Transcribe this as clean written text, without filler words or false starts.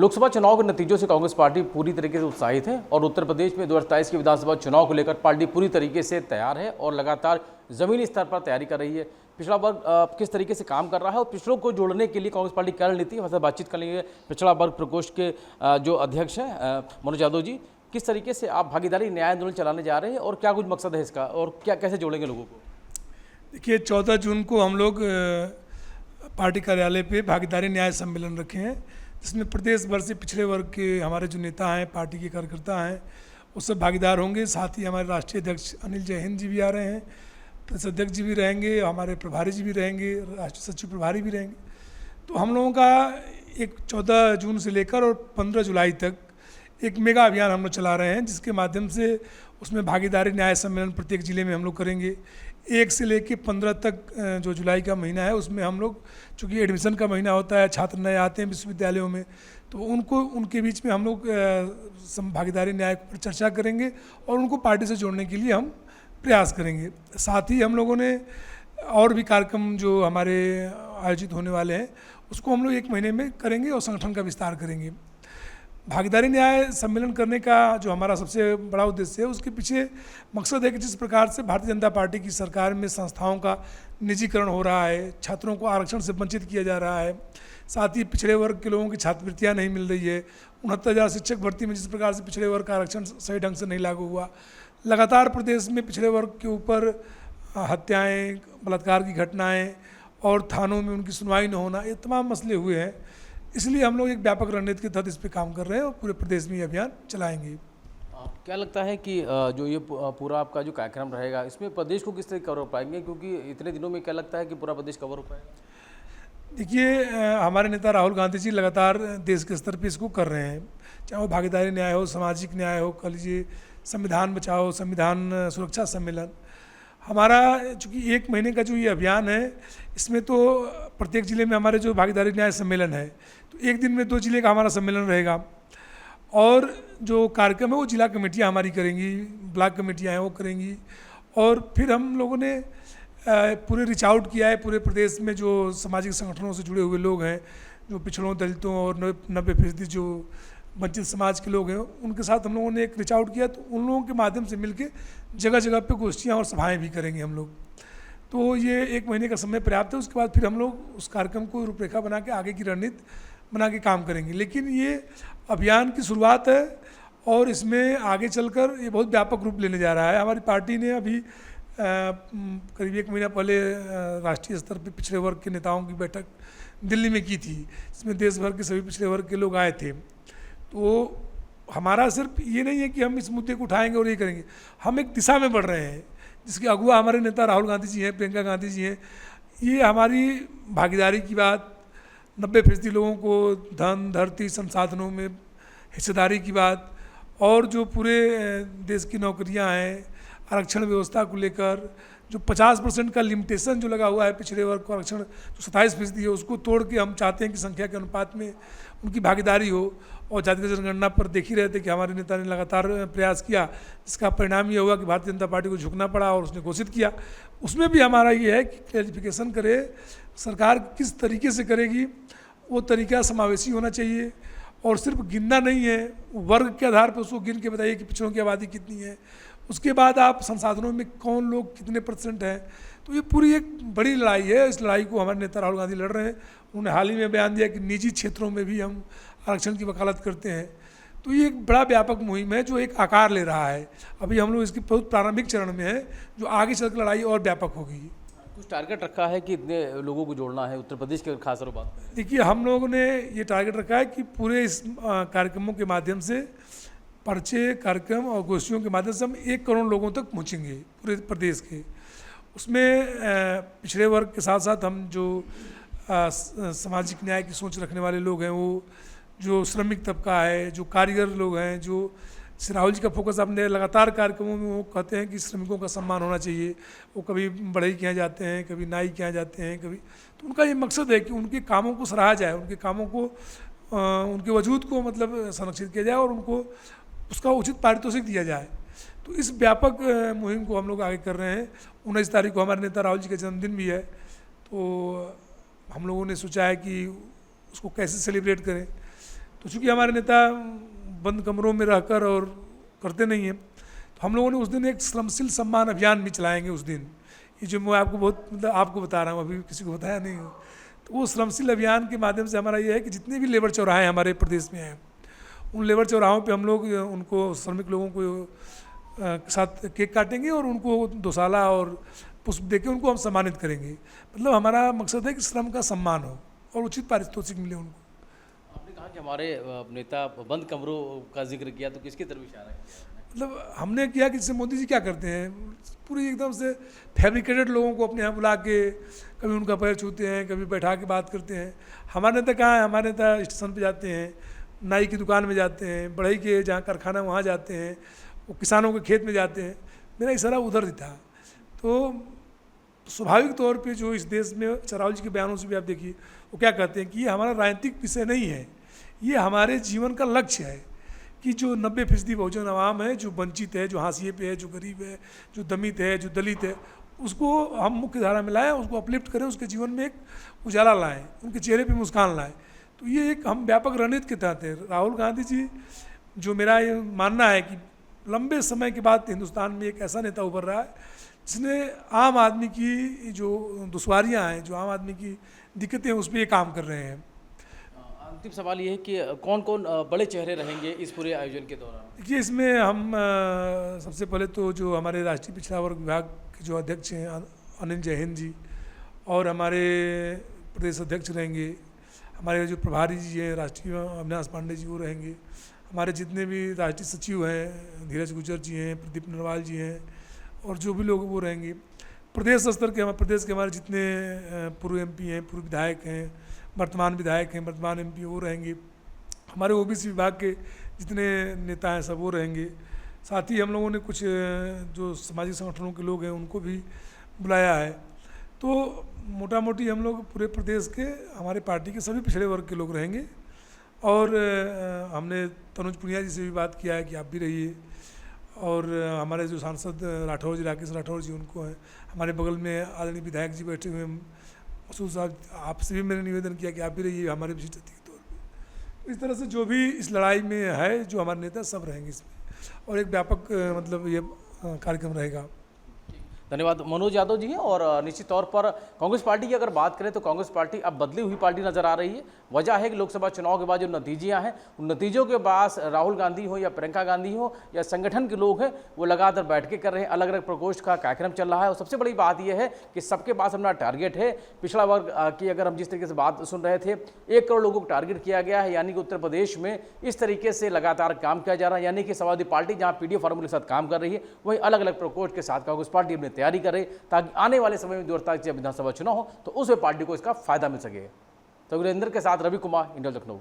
लोकसभा चुनाव के नतीजों से कांग्रेस पार्टी पूरी तरीके से उत्साहित है और उत्तर प्रदेश में 2027 के विधानसभा चुनाव को लेकर पार्टी पूरी तरीके से तैयार है और लगातार जमीनी स्तर पर तैयारी कर रही है। पिछड़ा वर्ग किस तरीके से काम कर रहा है और पिछड़ों को जोड़ने के लिए कांग्रेस पार्टी क्या रणनीति है, मतलब बातचीत करेंगे पिछड़ा वर्ग प्रकोष्ठ के जो अध्यक्ष हैं मनोज यादव जी। किस तरीके से आप भागीदारी न्याय आंदोलन चलाने जा रहे हैं और क्या कुछ मकसद है इसका और क्या कैसे जोड़ेंगे लोगों को? देखिए 14 जून को हम लोग पार्टी कार्यालय पे भागीदारी न्याय सम्मेलन रखे हैं, जिसमें प्रदेश भर से पिछड़े वर्ग के हमारे जो नेता हैं, पार्टी के कार्यकर्ता हैं, वो सब भागीदार होंगे। साथ ही हमारे राष्ट्रीय अध्यक्ष अनिल जय हिंद जी भी आ रहे हैं, प्रदेश अध्यक्ष जी भी रहेंगे, हमारे प्रभारी जी भी रहेंगे, राष्ट्रीय सचिव प्रभारी भी रहेंगे। तो हम लोगों का एक 14 जून से लेकर और 15 जुलाई तक एक मेगा अभियान हम लोग चला रहे हैं, जिसके माध्यम से उसमें भागीदारी न्याय सम्मेलन प्रत्येक ज़िले में हम लोग करेंगे। 1 से लेकर 15 तक जो जुलाई का महीना है, उसमें हम लोग, चूँकि एडमिशन का महीना होता है, छात्र नए आते हैं विश्वविद्यालयों में, तो उनके बीच में हम लोग भागीदारी न्याय पर चर्चा करेंगे और उनको पार्टी से जोड़ने के लिए हम प्रयास करेंगे। साथ ही हम लोगों ने और भी कार्यक्रम जो हमारे आयोजित होने वाले हैं, उसको हम लोग 1 महीने में करेंगे और संगठन का विस्तार करेंगे। भागीदारी न्याय सम्मेलन करने का जो हमारा सबसे बड़ा उद्देश्य है, उसके पीछे मकसद है कि जिस प्रकार से भारतीय जनता पार्टी की सरकार में संस्थाओं का निजीकरण हो रहा है, छात्रों को आरक्षण से वंचित किया जा रहा है, साथ ही पिछड़े वर्ग के लोगों की छात्रवृत्तियाँ नहीं मिल रही है, 69,000 शिक्षक भर्ती में जिस प्रकार से पिछड़े वर्ग का आरक्षण सही ढंग से नहीं लागू हुआ, लगातार प्रदेश में पिछड़े वर्ग के ऊपर हत्याएँ, बलात्कार की घटनाएँ और थानों में उनकी सुनवाई न होना, ये तमाम मसले हुए हैं। इसलिए हम लोग एक व्यापक रणनीति के तहत इस पर काम कर रहे हैं और पूरे प्रदेश में ये अभियान चलाएंगे। क्या लगता है कि जो ये पूरा आपका जो कार्यक्रम रहेगा, इसमें प्रदेश को किस तरह कवर हो पाएंगे, क्योंकि इतने दिनों में क्या लगता है कि पूरा प्रदेश कवर हो पाएगा? देखिए हमारे नेता राहुल गांधी जी लगातार देश के स्तर पे इसको कर रहे हैं, चाहे वो भागीदारी न्याय हो, सामाजिक न्याय हो, कह लीजिए संविधान बचाओ, संविधान सुरक्षा सम्मेलन। हमारा चूँकि 1 महीने का जो ये अभियान है, इसमें तो प्रत्येक ज़िले में हमारे जो भागीदारी न्याय सम्मेलन है, तो एक दिन में 2 ज़िले का हमारा सम्मेलन रहेगा और जो कार्यक्रम है वो जिला कमेटियाँ हमारी करेंगी, ब्लॉक कमेटियाँ हैं वो करेंगी। और फिर हम लोगों ने पूरे रीच आउट किया है पूरे प्रदेश में जो सामाजिक संगठनों से जुड़े हुए लोग हैं, जो पिछड़ों, दलितों और 90% जो वंचित समाज के लोग हैं, उनके साथ हम लोगों ने एक रीच आउट किया। तो उन लोगों के माध्यम से मिलके जगह जगह पे गोष्ठियाँ और सभाएं भी करेंगे हम लोग। तो ये 1 महीने का समय पर्याप्त है। उसके बाद फिर हम लोग उस कार्यक्रम को रूपरेखा बना के आगे की रणनीति बना के काम करेंगे। लेकिन ये अभियान की शुरुआत है और इसमें आगे चलकर ये बहुत व्यापक रूप लेने जा रहा है। हमारी पार्टी ने अभी करीब 1 महीना पहले राष्ट्रीय स्तर पर पिछड़े वर्ग के नेताओं की बैठक दिल्ली में की थी, जिसमें देश भर के सभी पिछड़े वर्ग के लोग आए थे। तो हमारा सिर्फ ये नहीं है कि हम इस मुद्दे को उठाएंगे और ये करेंगे, हम एक दिशा में बढ़ रहे हैं जिसके अगुवा हमारे नेता राहुल गांधी जी हैं, प्रियंका गांधी जी हैं। ये हमारी भागीदारी की बात, 90% लोगों को धन, धरती, संसाधनों में हिस्सेदारी की बात और जो पूरे देश की नौकरियां हैं, आरक्षण व्यवस्था को लेकर जो 50% का लिमिटेशन जो लगा हुआ है पिछड़े वर्ग को आरक्षण जो 27% है, उसको तोड़ के हम चाहते हैं कि संख्या के अनुपात में उनकी भागीदारी हो। और जातिगत जनगणना पर देख ही रहे थे कि हमारे नेता ने लगातार प्रयास किया, जिसका परिणाम ये हुआ कि भारतीय जनता पार्टी को झुकना पड़ा और उसने घोषित किया। उसमें भी हमारा ये है कि क्लैरिफिकेशन करे, सरकार किस तरीके से करेगी, वो तरीका समावेशी होना चाहिए और सिर्फ गिनना नहीं है, वर्ग के आधार पर उसको गिन के बताइए कि पिछड़ों की आबादी कितनी है, उसके बाद आप संसाधनों में कौन लोग कितने % हैं। तो ये पूरी एक बड़ी लड़ाई है। इस लड़ाई को हमारे नेता राहुल गांधी लड़ रहे हैं। उन्होंने हाल ही में बयान दिया कि निजी क्षेत्रों में भी हम आरक्षण की वकालत करते हैं। तो ये एक बड़ा व्यापक मुहिम है जो एक आकार ले रहा है। अभी हम लोग इसकी बहुत प्रारंभिक चरण में है, जो आगे चलकर लड़ाई और व्यापक होगी। कुछ टारगेट रखा है कि इतने लोगों को जोड़ना है उत्तर प्रदेश के खास तौर पर? देखिए हम लोगों ने ये टारगेट रखा है कि पूरे इस कार्यक्रमों के माध्यम से, पर्चे, कार्यक्रम और गोष्ठियों के माध्यम से हम 1 करोड़ लोगों तक पहुँचेंगे पूरे प्रदेश के। उसमें पिछड़े वर्ग के साथ साथ हम जो सामाजिक न्याय की सोच रखने वाले लोग हैं, वो जो श्रमिक तबका है, जो कारीगर लोग हैं, जो राहुल जी का फोकस अपने लगातार कार्यक्रमों में वो कहते हैं कि श्रमिकों का सम्मान होना चाहिए। वो कभी बढ़ई के यहाँ जाते हैं, कभी नाई के यहाँ जाते हैं, कभी, तो उनका ये मकसद है कि उनके कामों को सराहा जाए, उनके कामों को, उनके वजूद को मतलब संरक्षित किया जाए और उनको उसका उचित पारितोषिक दिया जाए। तो इस व्यापक मुहिम को हम लोग आगे कर रहे हैं। 19 तारीख को हमारे नेता राहुल जी का जन्मदिन भी है, तो हम लोगों ने सोचा है कि उसको कैसे सेलिब्रेट करें। तो चूँकि हमारे नेता बंद कमरों में रहकर और करते नहीं हैं, तो हम लोगों ने उस दिन एक श्रमशील सम्मान अभियान भी चलाएंगे उस दिन। ये जो मैं आपको बहुत मतलब आपको बता रहा हूँ, अभी किसी को बताया नहीं हूँ। तो वो श्रमशील अभियान के माध्यम से हमारा ये है कि जितने भी लेबर चौराहे हमारे प्रदेश में हैं, उन लेबर चौराहों पे हम लोग उनको श्रमिक लोगों को के साथ केक काटेंगे और उनको दोशाला और पुष्प देके उनको हम सम्मानित करेंगे। मतलब हमारा मकसद है कि श्रम का सम्मान हो और उचित पारितोषिक मिले उनको। आपने कहा कि हमारे नेता बंद कमरों का जिक्र किया, तो किसकी तरफ इशारा किया? मतलब हमने किया कि जैसे मोदी जी क्या करते हैं, पूरी एकदम से फैब्रिकेटेड लोगों को अपने यहाँ बुला के कभी उनका पैर छूते हैं, कभी बैठा के बात करते हैं। हमारे नेता कहाँ है? हमारे नेता स्टेशन पे जाते हैं, नाई की दुकान में जाते हैं, बढ़ई के जहाँ कारखाना वहाँ जाते हैं, वो किसानों के खेत में जाते हैं। मेरा इशारा उधर ही था। तो स्वाभाविक तौर पे जो इस देश में राहुल जी के बयानों से भी आप देखिए, वो क्या कहते हैं कि ये हमारा राजनीतिक विषय नहीं है, ये हमारे जीवन का लक्ष्य है कि जो 90% बहुजन आवाम है, जो वंचित है, जो हाशिए पे है, जो गरीब है, जो दमित है, जो दलित है, उसको हम मुख्य धारा में लाएँ, उसको अपलिफ्ट करें, उसके जीवन में एक उजाला लाएँ, उनके चेहरे पे मुस्कान लाएँ। तो ये एक हम व्यापक रणनीति के तहत है। राहुल गांधी जी, जो मेरा ये मानना है कि लंबे समय के बाद हिंदुस्तान में एक ऐसा नेता उभर रहा है जिसने आम आदमी की जो दुश्वारियाँ हैं, जो आम आदमी की दिक्कतें हैं, उस पर ये काम कर रहे हैं। अंतिम सवाल ये है कि कौन कौन बड़े चेहरे रहेंगे इस पूरे आयोजन के दौरान? देखिए, इसमें हम सबसे पहले तो जो हमारे राष्ट्रीय पिछड़ा वर्ग विभाग के जो अध्यक्ष हैं अनिल जैन जी, और हमारे प्रदेश अध्यक्ष रहेंगे, हमारे जो प्रभारी जी हैं राष्ट्रीय अविनाश पांडे जी, वो रहेंगे। हमारे जितने भी राष्ट्रीय सचिव हैं, धीरज गुजर जी हैं, प्रदीप नरवाल जी हैं, और जो भी लोग वो रहेंगे। प्रदेश स्तर के प्रदेश के हमारे जितने पूर्व एमपी हैं, पूर्व विधायक हैं, वर्तमान विधायक हैं, वर्तमान एमपी, वो रहेंगे। हमारे ओबीसी विभाग के जितने नेता हैं सब वो रहेंगे। साथ ही हम लोगों ने कुछ जो सामाजिक संगठनों के लोग हैं उनको भी बुलाया है। तो मोटा मोटी हम लोग पूरे प्रदेश के हमारे पार्टी के सभी पिछड़े वर्ग के लोग रहेंगे। और हमने तनुज पुनिया जी से भी बात किया है कि आप भी रहिए। और हमारे जो सांसद राठौर जी, राकेश राठौर जी, उनको हैं। हमारे बगल में आदरणीय विधायक जी बैठे हुए हैं मसूद साहब, आपसे भी मैंने निवेदन किया कि आप भी रहिए हमारे विशिष्ट अतिथि के तौर पर। इस तरह से जो भी इस लड़ाई में है, जो हमारे नेता सब रहेंगे इसमें, और एक व्यापक मतलब ये कार्यक्रम रहेगा। धन्यवाद मनोज यादव जी हैं। और निश्चित तौर पर कांग्रेस पार्टी की अगर बात करें तो कांग्रेस पार्टी अब बदली हुई पार्टी नजर आ रही है। वजह है कि लोकसभा चुनाव के बाद जो नतीजे हैं, उन नतीजों के बाद राहुल गांधी हो या प्रियंका गांधी हो या संगठन के लोग हैं, वो लगातार बैठकें कर रहे हैं, अलग अलग प्रकोष्ठ का कार्यक्रम चल रहा है। और सबसे बड़ी बात यह है कि सबके पास अपना टारगेट है। पिछड़ा वर्ग की अगर हम जिस तरीके से बात सुन रहे थे, 1 करोड़ लोगों को टारगेट किया गया है, यानी कि उत्तर प्रदेश में इस तरीके से लगातार काम किया जा रहा है। यानी कि समाजवादी पार्टी जहाँ पीडीएफ फार्मूले के साथ काम कर रही है, वहीं अलग अलग प्रकोष्ठ के साथ कांग्रेस पार्टी अपनी तैयारी कर रही है, ताकि आने वाले समय में 2027 जब विधानसभा चुनाव हो तो उसमें पार्टी को इसका फायदा मिल सके। तो वीरेंद्र के साथ रवि कुमार, इंडिया लखनऊ।